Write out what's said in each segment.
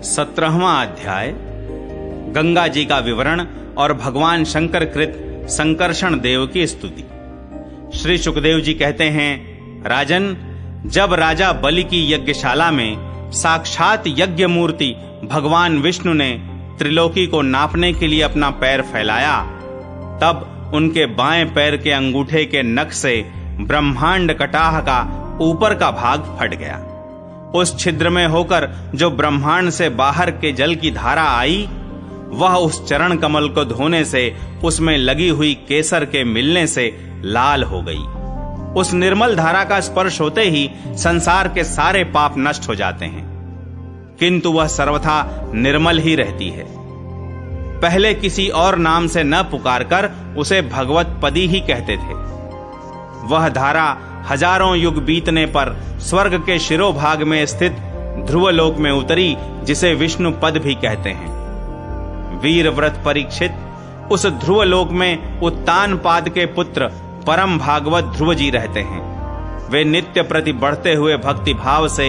17वां अध्याय गंगा जी का विवरण और भगवान शंकर कृत संकर्षण देव की स्तुति। श्री सुखदेव जी कहते हैं, राजन, जब राजा बलि की यज्ञशाला में साक्षात यज्ञ मूर्ति भगवान विष्णु ने त्रिलोकी को नापने के लिए अपना पैर फैलाया, तब उनके बाएं पैर के अंगूठे के नख से ब्रह्मांड कटाह का ऊपर का भाग फट गया। उस छिद्र में होकर जो ब्रह्मांड से बाहर के जल की धारा आई, वह उस चरण कमल को धोने से उसमें लगी हुई केसर के मिलने से लाल हो गई। उस निर्मल धारा का स्पर्श होते ही संसार के सारे पाप नष्ट हो जाते हैं, किंतु वह सर्वथा निर्मल ही रहती है। पहले किसी और नाम से न पुकारकर उसे भगवत पदी ही कहते थे। वह धारा हजारों युग बीतने पर स्वर्ग के शिरोभाग में स्थित ध्रुवलोक में उतरी, जिसे विष्णु पद भी कहते हैं। वीर व्रत परीक्षित उस ध्रुवलोक में उत्तानपाद के पुत्र परम भागवत ध्रुव जी रहते हैं। वे नित्य प्रति बढ़ते हुए भक्ति भाव से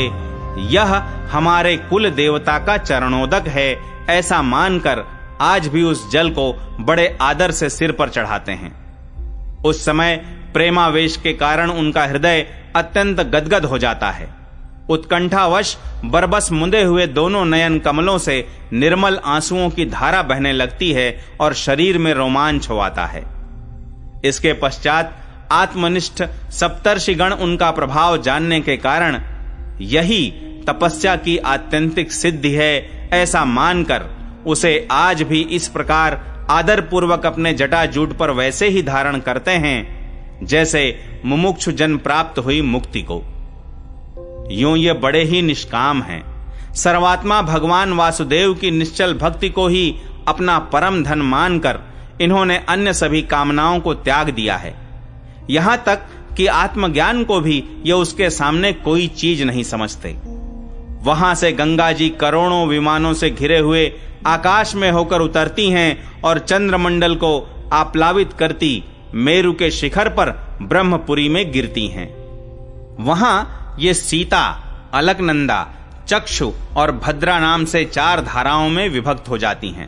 यह हमारे कुल देवता का चरणोदक है ऐसा मानकर आज भी उस जल को बड़े आदर से सिर पर चढ़ाते हैं। उस समय प्रेमावेश के कारण उनका हृदय अत्यंत गदगद हो जाता है। उत्कंठावश बरबस मुंदे हुए दोनों नयन कमलों से निर्मल आंसुओं की धारा बहने लगती है और शरीर में रोमांच हो आता है। इसके पश्चात आत्मनिष्ठ सप्तर्षिगण उनका प्रभाव जानने के कारण यही तपस्या की आत्यंतिक सिद्धि है ऐसा मानकर उसे आज भी इस प्रकार आदर पूर्वक अपने जटाजूट पर वैसे ही धारण करते हैं जैसे मुमुक्षु जन प्राप्त हुई मुक्ति को। यूं ये बड़े ही निष्काम हैं। सर्वात्मा भगवान वासुदेव की निश्चल भक्ति को ही अपना परम धन मानकर इन्होंने अन्य सभी कामनाओं को त्याग दिया है। यहां तक कि आत्मज्ञान को भी ये उसके सामने कोई चीज नहीं समझते। वहां से गंगा जी करोड़ों विमानों से घिरे हुए आकाश में होकर उतरती हैं और चंद्रमंडल को आप्लावित करती मेरु के शिखर पर ब्रह्मपुरी में गिरती हैं। वहां ये सीता, अलकनंदा, चक्षु और भद्रा नाम से 4 धाराओं में विभक्त हो जाती हैं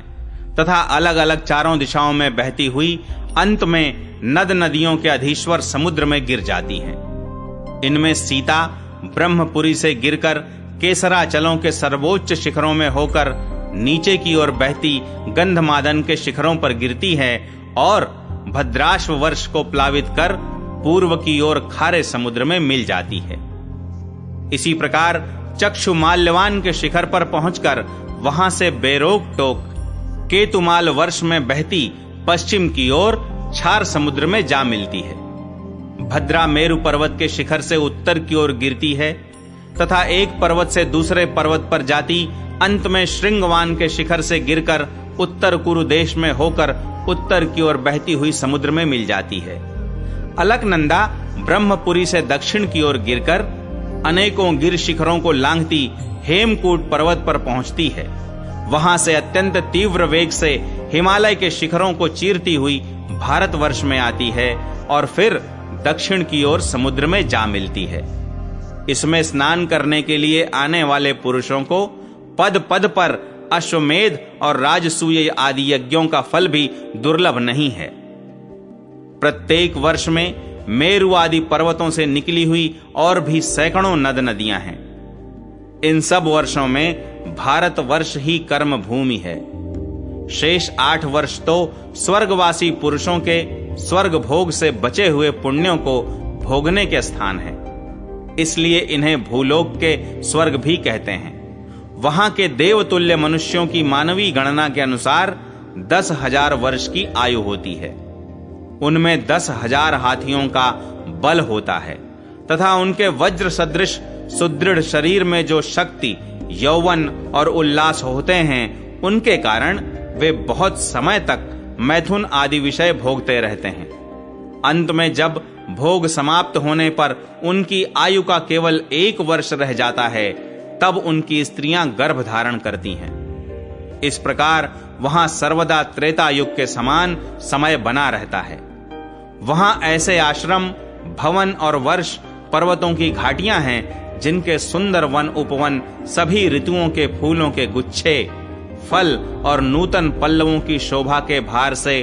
तथा अलग अलग चारों दिशाओं में बहती हुई अंत में नद नदियों के अधीश्वर समुद्र में गिर जाती हैं। इनमें सीता ब्रह्मपुरी से गिरकर केसराचलों के सर्वोच्च शिखरों में होकर नीचे की ओर बहती गंधमादन के शिखरों पर गिरती है और भद्राश्व वर्ष को प्लावित कर पूर्व की ओर खारे समुद्र में मिल जाती है। इसी प्रकार चक्षु माल्यवान के शिखर पर पहुंचकर वहां से बेरोक टोक केतुमाल वर्ष में बहती पश्चिम की ओर क्षार समुद्र में जा मिलती है। भद्रा मेरु पर्वत के शिखर से उत्तर की ओर गिरती है तथा एक पर्वत से दूसरे पर्वत पर जाती अंत में श्रृंगवान के शिखर से गिरकर उत्तर कुरु देश में होकर उत्तर की ओर बहती हुई समुद्र में मिल जाती है। अलकनंदा ब्रह्मपुरी से दक्षिण की ओर गिरकर अनेकों गिर शिखरों को लांघती हेमकूट पर्वत पर पहुंचती है। वहां से अत्यंत तीव्र वेग से हिमालय के शिखरों को चीरती हुई भारतवर्ष में आती है और फिर दक्षिण की ओर समुद्र में जा मिलती है। इसमें स्नान करने के लिए आने वाले पुरुषों को पद पद पर अश्वमेध और राजसूय आदि यज्ञों का फल भी दुर्लभ नहीं है। प्रत्येक वर्ष में मेरु आदि पर्वतों से निकली हुई और भी सैकड़ों नद नदियां हैं। इन सब वर्षों में भारत वर्ष ही कर्म भूमि है। शेष 8 वर्ष तो स्वर्गवासी पुरुषों के स्वर्ग भोग से बचे हुए पुण्यों को भोगने के स्थान है। इसलिए इन्हें भूलोक के स्वर्ग भी कहते हैं। वहां के देवतुल्य मनुष्यों की मानवीय गणना के अनुसार 10,000 वर्ष की आयु होती है। उनमें 10,000 हाथियों का बल होता है तथा उनके वज्र सदृश सुदृढ़ शरीर में जो शक्ति, यौवन और उल्लास होते हैं, उनके कारण वे बहुत समय तक मैथुन आदि विषय भोगते रहते हैं। अंत में जब भोग समाप्त होने पर उनकी आयु का केवल 1 वर्ष रह जाता है, तब उनकी स्त्रियां गर्भ धारण करती हैं। इस प्रकार वहां सर्वदा त्रेता युग के समान समय बना रहता है। वहां ऐसे आश्रम, भवन और वर्ष पर्वतों की घाटियां हैं जिनके सुंदर वन उपवन सभी ऋतुओं के फूलों के गुच्छे, फल और नूतन पल्लवों की शोभा के भार से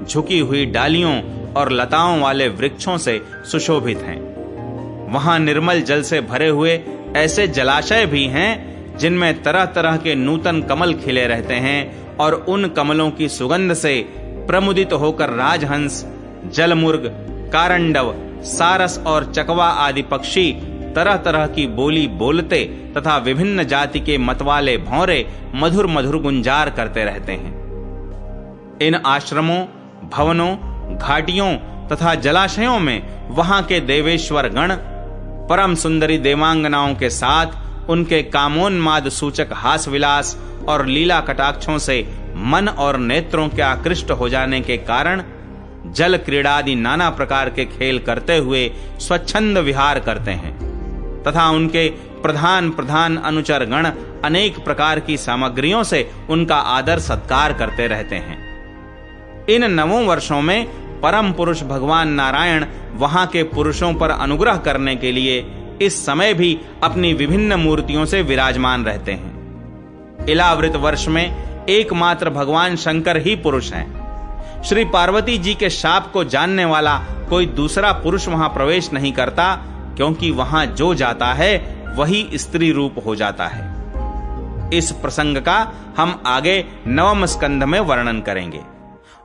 झुकी हुई डालियों और लताओं वाले वृक्षों से सुशोभित हैं। वहां निर्मल जल से भरे हुए ऐसे जलाशय भी हैं जिनमें तरह तरह के नूतन कमल खिले रहते हैं और उन कमलों की सुगंध से प्रमुदित होकर राजहंस, जलमुर्ग, कारंडव, सारस और चकवा आदि पक्षी तरह तरह की बोली बोलते तथा विभिन्न जाति के मतवाले भौरे मधुर मधुर गुंजार करते रहते हैं। इन आश्रमों, भवनों, घाटियों तथा जलाशयों में वहां के देवेश्वर गण परम सुंदरी देवांगनाओं के साथ उनके कामोन्माद सूचक हास विलास और लीला कटाक्षों से मन और नेत्रों के आकृष्ट हो जाने के कारण जल क्रीड़ादि नाना प्रकार के खेल करते हुए स्वच्छंद विहार करते हैं तथा उनके प्रधान प्रधान अनुचर गण अनेक प्रकार की सामग्रियों से उनका आदर सत्कार करते रहते हैं। इन 9 वर्षों में परम पुरुष भगवान नारायण वहां के पुरुषों पर अनुग्रह करने के लिए इस समय भी अपनी विभिन्न मूर्तियों से विराजमान रहते हैं। इलावृत वर्ष में एकमात्र भगवान शंकर ही पुरुष हैं। श्री पार्वती जी के शाप को जानने वाला कोई दूसरा पुरुष वहां प्रवेश नहीं करता, क्योंकि वहां जो जाता है वही स्त्री रूप हो जाता है। इस प्रसंग का हम आगे 9वें स्कंध में वर्णन करेंगे।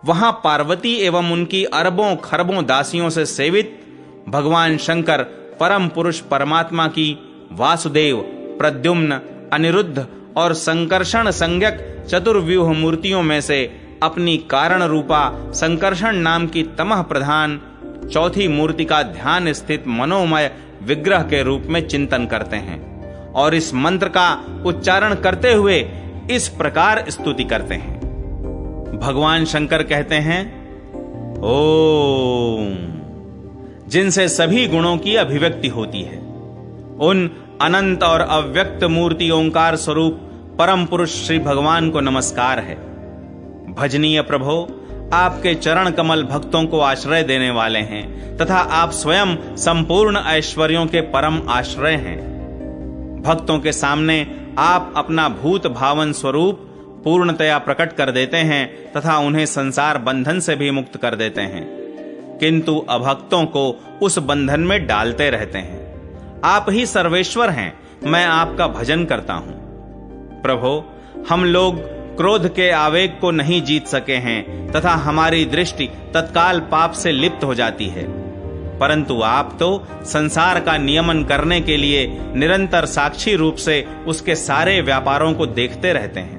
वहां पार्वती एवं उनकी अरबों खरबों दासियों से सेवित भगवान शंकर परम पुरुष परमात्मा की वासुदेव, प्रद्युम्न, अनिरुद्ध और संकर्षण संज्ञक चतुर्व्यूह मूर्तियों में से अपनी कारण रूपा संकर्षण नाम की तमह प्रधान चौथी मूर्ति का ध्यान स्थित मनोमय विग्रह के रूप में चिंतन करते हैं और इस मंत्र का उच्चारण करते हुए इस प्रकार स्तुति करते हैं। भगवान शंकर कहते हैं, ओम, जिनसे सभी गुणों की अभिव्यक्ति होती है, उन अनंत और अव्यक्त मूर्ति ओंकार स्वरूप परम पुरुष श्री भगवान को नमस्कार है। भजनीय प्रभो, आपके चरण कमल भक्तों को आश्रय देने वाले हैं तथा आप स्वयं संपूर्ण ऐश्वर्यों के परम आश्रय हैं। भक्तों के सामने आप अपना भूत भावन स्वरूप पूर्णतया प्रकट कर देते हैं तथा उन्हें संसार बंधन से भी मुक्त कर देते हैं, किंतु अभक्तों को उस बंधन में डालते रहते हैं। आप ही सर्वेश्वर हैं, मैं आपका भजन करता हूं। प्रभो, हम लोग क्रोध के आवेग को नहीं जीत सके हैं तथा हमारी दृष्टि तत्काल पाप से लिप्त हो जाती है, परंतु आप तो संसार का नियमन करने के लिए निरंतर साक्षी रूप से उसके सारे व्यापारों को देखते रहते हैं।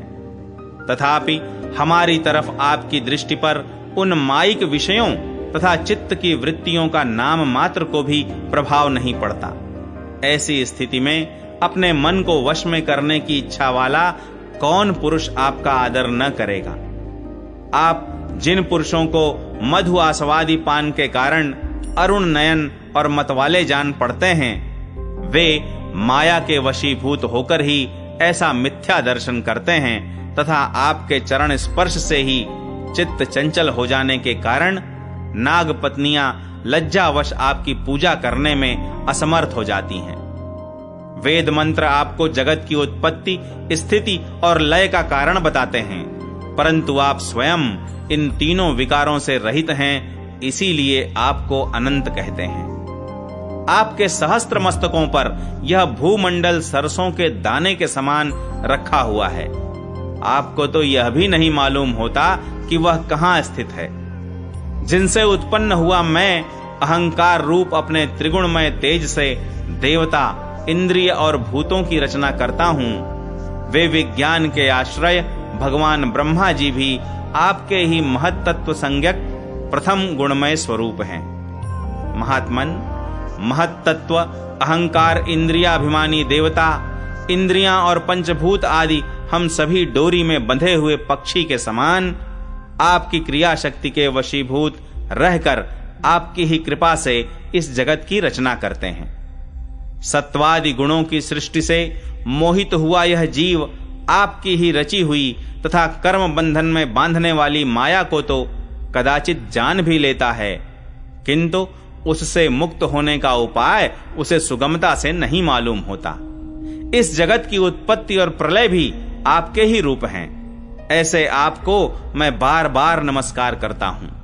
तथापि हमारी तरफ आपकी दृष्टि पर उन माइक विषयों तथा चित्त की वृत्तियों का नाम मात्र को भी प्रभाव नहीं पड़ता। ऐसी स्थिति में अपने मन को वश में करने की इच्छा वाला कौन पुरुष आपका आदर न करेगा। आप जिन पुरुषों को मधु आस्वादी पान के कारण अरुण नयन और मतवाले जान पड़ते हैं, वे माया के वशीभूत होकर ही ऐसा मिथ्या दर्शन करते हैं तथा आपके चरण स्पर्श से ही चित्त चंचल हो जाने के कारण नाग पत्नियां लज्जावश आपकी पूजा करने में असमर्थ हो जाती हैं। वेद मंत्र आपको जगत की उत्पत्ति, स्थिति और लय का कारण बताते हैं, परंतु आप स्वयं इन तीनों विकारों से रहित हैं, इसीलिए आपको अनंत कहते हैं। आपके सहस्त्र मस्तकों पर यह भूमंडल सरसों के दाने के समान रखा हुआ है। आपको तो यह भी नहीं मालूम होता कि वह कहां स्थित है। जिनसे उत्पन्न हुआ मैं अहंकार रूप अपने त्रिगुणमय तेज से देवता, इंद्रिय और भूतों की रचना करता हूं, वे विज्ञान के आश्रय भगवान ब्रह्मा जी भी आपके ही महत्तत्व संज्ञक प्रथम गुणमय स्वरूप हैं। महात्मन, महत्तत्व, अहंकार, इंद्रियाभिमानी देवता, इंद्रियां और पंचभूत आदि हम सभी डोरी में बंधे हुए पक्षी के समान आपकी क्रिया शक्ति के वशीभूत रहकर आपकी ही कृपा से इस जगत की रचना करते हैं। सत्वादि गुणों की सृष्टि से मोहित हुआ यह जीव आपकी ही रची हुई तथा कर्म बंधन में बांधने वाली माया को तो कदाचित जान भी लेता है, किंतु उससे मुक्त होने का उपाय उसे सुगमता से नहीं मालूम होता। इस जगत की उत्पत्ति और प्रलय भी आपके ही रूप हैं। ऐसे आपको मैं बार बार नमस्कार करता हूं।